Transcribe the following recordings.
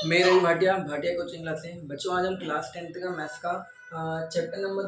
मेरा ही Bhatia Bhatia coaching class है। बच्चों, आज हम क्लास 10th का मैथ्स का चैप्टर नंबर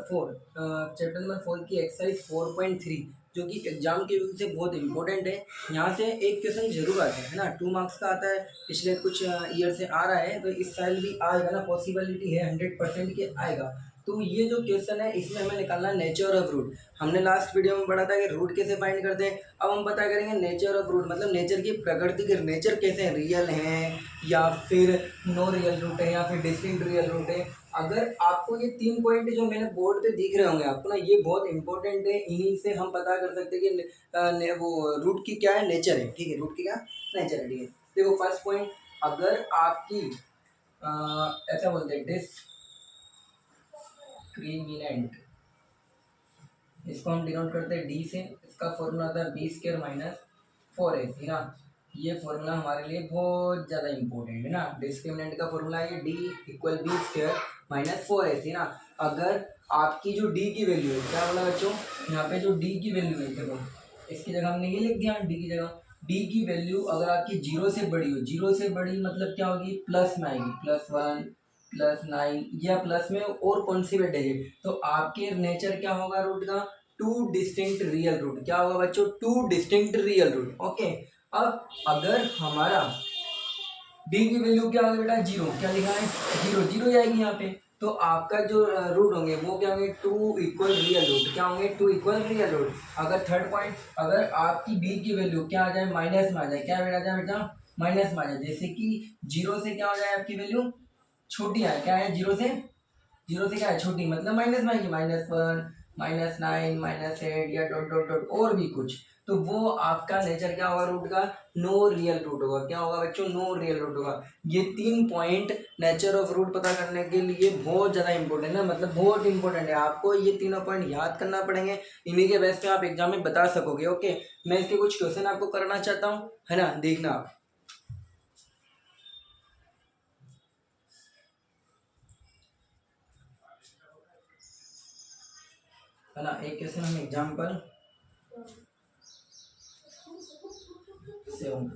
4 की एक्सरसाइज 4.3 जो कि एग्जाम के व्यू से बहुत इंपॉर्टेंट है। यहाँ से एक क्वेश्चन जरूर आता है ना, 2 मार्क्स का आता है। पिछले कुछ ईयर से आ रहा है, तो इस साल भी आएगा ना, पॉसिबिलिटी है 100% के आएगा। तो ये जो क्वेश्चन है, इसमें हमें निकालना नेचर ऑफ रूट। हमने लास्ट वीडियो में पढ़ा था कि रूट कैसे फाइंड करते हैं। अब हम पता करेंगे नेचर ऑफ रूट, मतलब नेचर की प्रकृति के नेचर कैसे हैं, रियल हैं या फिर नो रियल रूट है या फिर डिस्टिंक्ट रियल रूट है। अगर आपको ये 3 पॉइंट जो मैंने बोर्ड पे दिख रहे होंगे आपको ना, ये बहुत इंपॉर्टेंट है। इन्हीं से हम पता कर सकते हैं कि वो रूट की क्या है, नेचर है। ठीक है, रूट की क्या नेचर है। ठीक है, देखो फर्स्ट पॉइंट, अगर आपकी ऐसा बोलते हैं डिस्क्रिमिनेंट, इसको हम डिनोट करते हैं डी से। इसका फॉर्मूला होता है बी स्क्वायर माइनस 4ac ना। ये फॉर्मूला हमारे लिए बहुत ज़्यादा इंपॉर्टेंट है ना। डिस्क्रिमिनेंट का फॉर्मूला है D equal B square minus 4ac ना। अगर आपकी जो डी की वैल्यू है, क्या बोला बच्चों, यहाँ पे जो डी की वैल्यू है, देखो इसकी जगह हमने ये लिख दिया, डी की जगह डी की वैल्यू अगर आपकी जीरो से बड़ी हो, जीरो से बड़ी मतलब क्या होगी, प्लस में आएगी, +1 +9 या प्लस में और कौन सी बेटे है, तो आपके नेचर क्या होगा रूट का, टू डिस्टिंक्ट रियल रूट। क्या होगा बच्चों, two distinct real root. Okay, अब अगर हमारा डी की वैल्यू क्या होगी बेटा, जीरो, क्या लिखा है, जीरो, जीरो जाएगी यहाँ पे। तो आपका जो रूट होंगे वो क्या होंगे, टू इक्वल रियल रूट। क्या होंगे, टू इक्वल रियल रूट। अगर थर्ड पॉइंट, अगर आपकी बी की वैल्यू क्या आ जाए, माइनस में आ जाए, क्या आ जाए बेटा, माइनस में आ जाए। जैसे कि जीरो से क्या हो जाए आपकी वैल्यू छोटी आए, क्या है जीरो से, जीरो से क्या है छोटी, मतलब माइनस में आएगी, -1 -9 -8 या डॉट डॉट डॉट और भी कुछ। तो वो आपका नेचर क्या होगा रूट का, नो रियल रूट होगा। क्या होगा बच्चों, नो रियल रूट होगा। ये 3 पॉइंट नेचर ऑफ रूट पता करने के लिए बहुत ज़्यादा इंपॉर्टेंट है, मतलब बहुत इंपॉर्टेंट है। आपको ये तीनों पॉइंट याद करना पड़ेंगे, इन्हीं के बेस पे आप एग्जाम में बता सकोगे। ओके, मैं इसके कुछ क्वेश्चन आपको करना चाहता हूँ, है ना, देखना आप। है ना, एक क्वेश्चन हम example 7,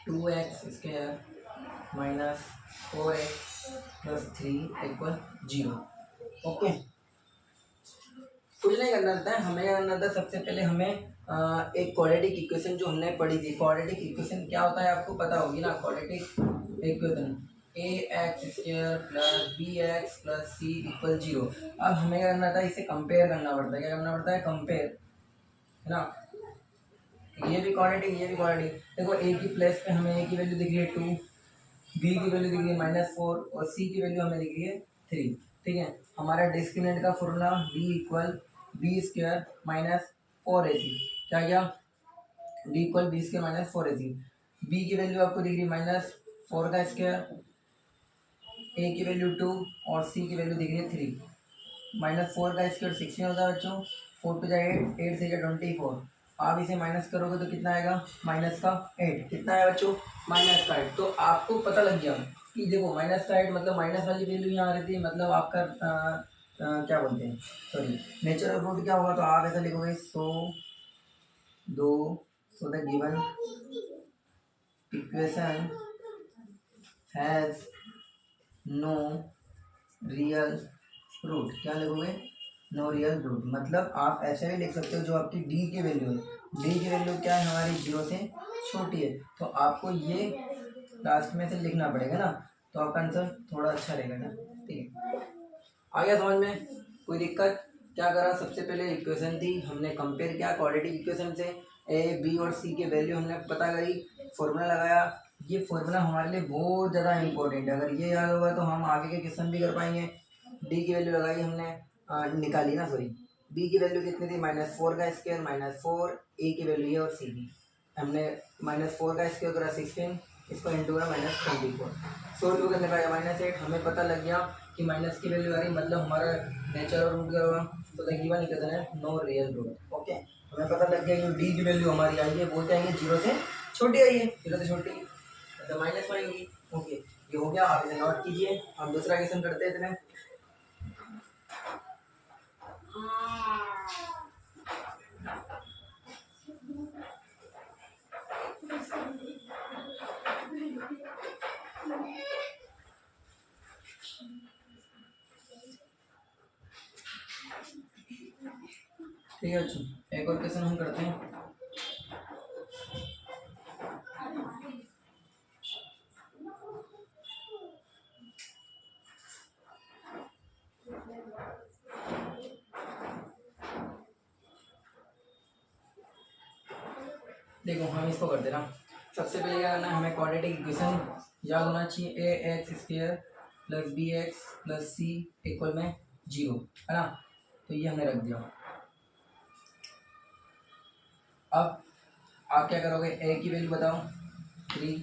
2x square minus 4x plus 3 equal 0। Okay, कुछ नहीं करना रहता है, हमें क्या करना था, सबसे पहले हमें एक क्वाड्रेटिक इक्वेशन जो हमने पढ़ी थी, क्वाड्रेटिक इक्वेशन क्या होता है आपको पता होगी ना। Quadratic equation ax² plus bx+c=0। अब हमें क्या करना था, इसे कंपेयर करना पड़ता है। क्या करना पड़ता है, कंपेयर, है ना। ये भी क्वाड्रेटिक, ये भी क्वाड्रेटिक। देखो ए की प्लेस पे हमें ए की वैल्यू दिख रही है 2, बी की वैल्यू दिख रही है -4 और सी की वैल्यू हमें दिख रही है 3। ठीक है, हमारा डिस्क्रिमिनेंट का formula D equal B square minus 4ac। क्या, D equal B square minus 4ac। B की वैल्यू आपको दिख रही है -4 का स्क्वायर, ए की वैल्यू 2 और सी की वैल्यू दिख रही है 3। -4 का स्क्वायर 16 होता है बच्चों, 4 टू जाए 8, 8 से 24। आप इसे माइनस करोगे तो कितना आएगा, माइनस का 8। कितना है बच्चों, माइनस का 8। तो आपको पता लग गया कि देखो माइनस का 8 मतलब माइनस वाली वैल्यू यहाँ रहती है, मतलब आपका क्या बोलते हैं, सॉरी, नेचर ऑफ रूट क्या होगा। तो आप ऐसा लिखोगे, so the given equation has no real root. क्या लिखोगे, नो रियल रूट। मतलब आप ऐसे भी लिख सकते हो, जो आपकी डी की वैल्यू है, डी की वैल्यू क्या है हमारी, जीरो से छोटी है। तो आपको ये लास्ट में से लिखना पड़ेगा ना, तो आपका आंसर थोड़ा अच्छा रहेगा ना। ठीक है, आ गया समझ में, कोई दिक्कत। क्या करा, सबसे पहले इक्वेशन थी, हमने कंपेयर किया क्वाड्रेटिक इक्वेशन से, ए बी और सी के वैल्यू हमने पता करी, फॉर्मूला लगाया। ये फॉर्मूला हमारे लिए बहुत ज़्यादा इंपॉर्टेंट है। अगर ये याद होगा तो हम आगे के क्वेश्चन भी कर पाएंगे। डी की वैल्यू लगाई हमने, निकाली ना, सॉरी, बी की वैल्यू कितनी थी, -4 का स्क्वायर, -4, ए की वैल्यू है और सी की हमने -4 का स्क्वायर करा 16, इसको इंटू करा -24, सोल्व करने पाएगा -8। हमें पता लग गया कि माइनस की वैल्यू आ रही, मतलब हमारा नेचर और रूट क्या होगा, तो द गिवन इक्वेशन है नो रियल रूट। ओके, हमें पता लग गया कि डी की वैल्यू हमारी आई है, बोलते आएंगे जीरो से छोटी आई है, जीरो से छोटी मतलब माइनस में आएंगी। ओके, ये हो गया, आप इसे नोट कीजिए। हम दूसरा क्वेश्चन करते हैं इतने। ठीक है बच्चों, एक और क्वेश्चन हम करते हैं। देखो हम इसको कर दे रहा हूँ। सबसे पहले क्या करना है, हमें क्वाड्रेटिक इक्वेशन याद होना चाहिए। A x square plus b x plus c equal में 0, है ना। तो ये हमने रख दिया। अब आप क्या करोगे, ए की वैल्यू बताओ 3,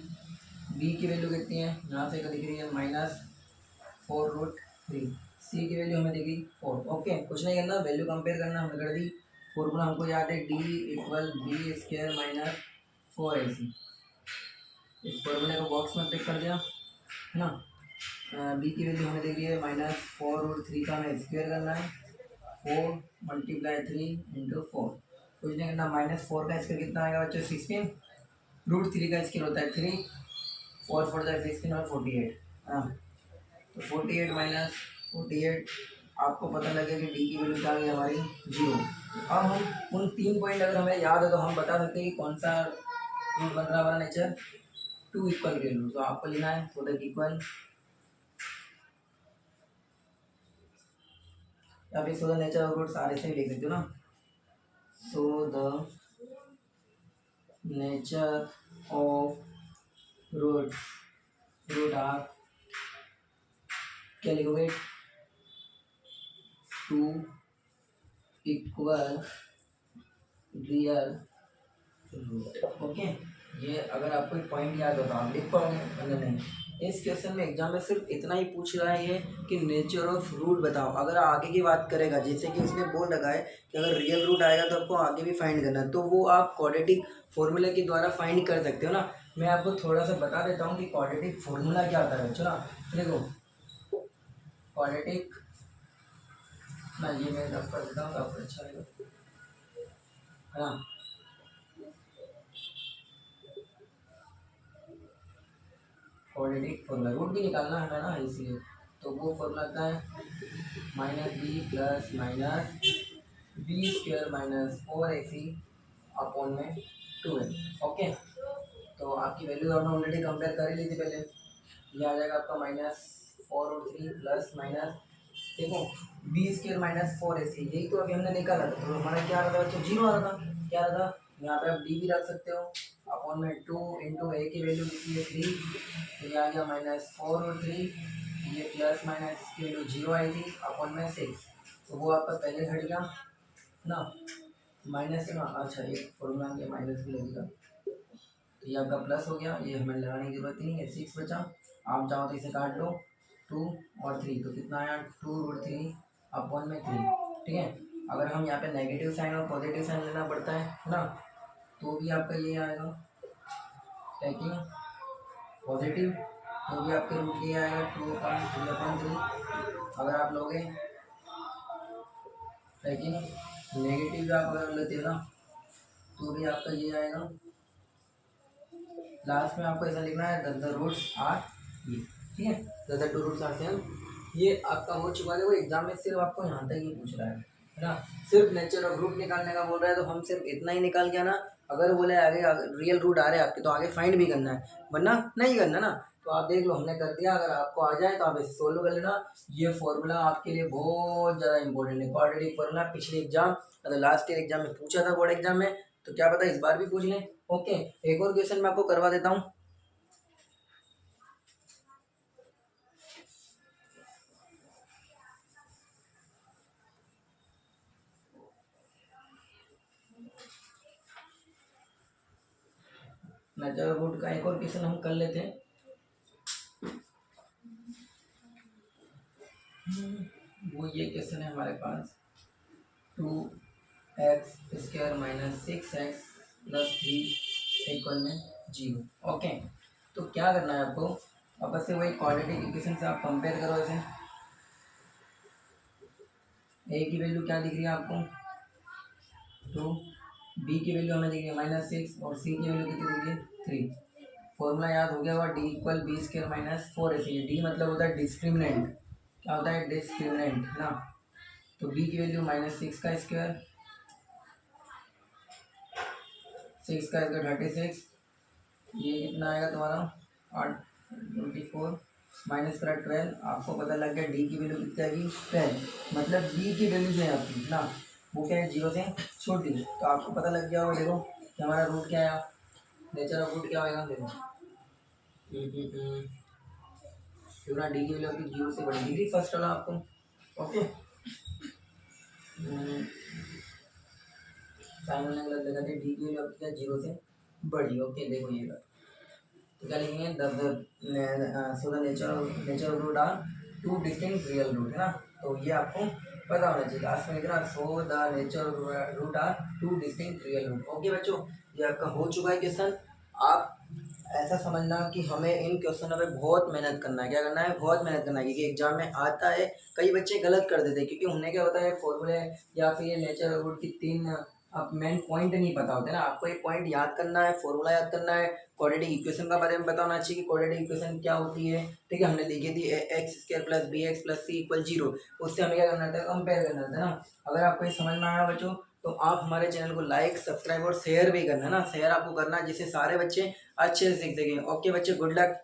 बी की वैल्यू कितनी है, यहाँ से दिख रही है -4√3, सी की वैल्यू हमें दिखी 4। ओके, कुछ नहीं करना, वैल्यू कंपेयर करना हमने कर दी। फॉर्मूला हमको याद है, D = b² - 4ac। इस फॉर्मूले को बॉक्स में पिक कर दिया, है ना। बी की वैल्यू हमें देखी है -4√3 का हमें स्क्वायर करना है। 4 × 3 × 4, कुछ नहीं करना। -4 का स्क्वायर कितना आएगा बच्चों, 16। √3 का स्क्वायर होता है 3, 4 4 16 और 48। हाँ, तो 48 माइनस 48 आपको पता लगे कि डी की वैल्यू क्या है हमारी 0। अब हम उन 3 पॉइंट अगर हमें याद है तो हम बता सकते हैं कि कौन सा रूट बन रहा है हमारा नेचर 2 इक्वल रियल रूट। तो आपको लेना है सो दैट इक्वल, या फिर so the nature of root सारे से ही लिख सकते हो ना। So the nature of root आप क्या लिखोगे, 2 इक्वल रियल रूट। ओके, ये अगर आपको एक पॉइंट याद हो तो आप लिख पाओगे, वरना नहीं। इस क्वेश्चन में एग्जाम में सिर्फ इतना ही पूछ रहा है ये कि नेचर ऑफ रूट बताओ। अगर आगे की बात करेगा, जैसे कि उसने बोल रखा है कि अगर रियल रूट आएगा तो आपको आगे भी फाइंड करना है, तो वो आप क्वाड्रेटिक फॉर्मूले के द्वारा फाइंड कर सकते हो ना। मैं आपको थोड़ा सा बता देता हूँ कि क्वाड्रेटिक फॉर्मूला क्या होता है बच्चों ना। देखो क्वाड्रेटिक ना, ये मैं रफ कर देता हूँ आपको अच्छा लगेगा, है ना। क्वाड्रेटिक फॉर्मूला रूट भी निकालना है ना, इसलिए तो वो फॉर्मूला आता है -b plus -b² - 4ac upon में 2n। ओके, तो आपकी वैल्यू आपने ऑलरेडी कंपेयर कर ही ली थी पहले। ये आ जाएगा आपका -4√3 प्लस माइनस, देखो b² - 4ac, यही तो अभी हमने निकाला था। तो हमारा क्या आ रहा था बच्चों, 0 आ रहा था। क्या आ रहा था, यहाँ पे आप d भी रख सकते हो अपॉन में 2 × a की वैल्यू कितनी है 3, तो ये आ गया -4√3, ये प्लस माइनस इसकी वैल्यू 0 आई थी अपॉन में 6, तो वो आपका पहले हट गया ना। माइनस ना, अच्छा एक फॉर्मूला के माइनस भी लगेगा, तो ये आपका प्लस हो गया, ये हमें लगाने की जरूरत ही नहीं है। 6 बचा, आप चाहो तो इसे काट लो, 2 और 3, तो कितना आया 2√3 अपॉन में 3। ठीक है, अगर हम यहाँ पे नेगेटिव साइन और पॉजिटिव साइन लेना पड़ता है ना, तो भी आपका ये आएगा टेकिंग पॉजिटिव, तो भी आपके रूट ये आएगा 2/3। अगर आप लोगे टेकिंग नेगेटिव आप अगर लेते हो ना, तो भी आपका ये आएगा। लास्ट में आपको ऐसा लिखना है द रूट्स आर ये, ठीक है, the two roots are same. ये आपका हो चुका है। वो एग्जाम में सिर्फ आपको यहाँ तक ही पूछ रहा है ना, सिर्फ नेचर ऑफ रूट निकालने का बोल रहा है, तो हम सिर्फ इतना ही निकाल के ना। अगर बोले आगे रियल रूट आ रहे हैं आपके, तो आगे फाइंड भी करना है, वरना नहीं करना ना। तो आप देख लो हमने कर दिया, अगर आपको आ जाए तो आप इसे सोल्व कर लेना। ये फॉर्मूला आपके लिए बहुत ज़्यादा इंपॉर्टेंट है, क्वाड्रेटिक फॉर्मूला। पिछले एग्जाम मतलब लास्ट ईयर एग्जाम में पूछा था, बोर्ड एग्जाम में, तो क्या पता इस बार भी पूछ लें। ओके, एक और क्वेश्चन मैं आपको करवा देता हूँ। नेचर रूट का एक और क्वेश्चन हम कर लेते हैं। वो ये क्वेश्चन है हमारे पास, 2x² - 6x + 3 इक्वल में 0। ओके, तो क्या करना है आपको, वापस से वही क्वाड्रेटिक इक्वेशन से आप कंपेयर करो इसे। ए की वैल्यू क्या दिख रही है आपको 2, बी की वैल्यू हमें दिख रही है -6 और सी की वैल्यू कितनी दिख रही है 3। फॉर्मूला याद हो गया होगा, d = b² - 4ac। डी मतलब होता है डिस्क्रिमिनेंट, क्या होता है डिस्क्रिमिनेंट ना। तो b की वैल्यू -6 का स्क्वायर 6 का इसका 36, ये कितना आएगा तुम्हारा 8 24 माइनस करा 12, आपको पता लग गया डी की वैल्यू कितनी आएगी 10, मतलब डी की वैल्यू जो है आपकी ना वो क्या है 0 से छोटी, तो आपको पता लग गया होगा देखो कि हमारा रूट क्या आया, नेचर ऑफ रूट क्या होगा देखो क्यों ना डी की वैल्यू आपकी 0 से बड़ी डिग्री फर्स्ट वाला आपको ओके साइन वाला गलत लगाते डी की वैल्यू आपकी क्या 0 से बड़ी ओके देखो ये बात तो क्या लिखेंगे so the nature of root are two distinct real root है ना, तो ये आपको पता होना चाहिए लास्ट में लिखना so the nature root are two distinct real root okay बच्चों, ये आपका हो चुका है क्वेश्चन। आप ऐसा समझना कि हमें इन क्वेश्चनों पे बहुत मेहनत करना है, क्या करना है बहुत मेहनत करना है, क्योंकि एग्जाम में आता है कई बच्चे गलत कर देते हैं क्योंकि उन्हें क्या होता है फॉर्मूले या फिर ये नेचर रूट की 3 अब मेन पॉइंट नहीं पता होते ना, आपको एक पॉइंट याद करना है, फॉर्मूला याद करना है, क्वाड्रेटिक इक्वेशन का बारे में पता होना चाहिए कि क्वाड्रेटिक इक्वेशन क्या होती है, ठीक है हमने लिखी थी x square plus b x plus c equal 0, उससे हमें क्या करना था कंपेयर करना था ना। अगर आपको ये समझ में आया बच्चों तो आप हमारे चैनल को लाइक सब्सक्राइब और शेयर भी करना ना, शेयर आपको करना है जिससे सारे बच्चे अच्छे से सीख सकें। ओके बच्चे गुड लक।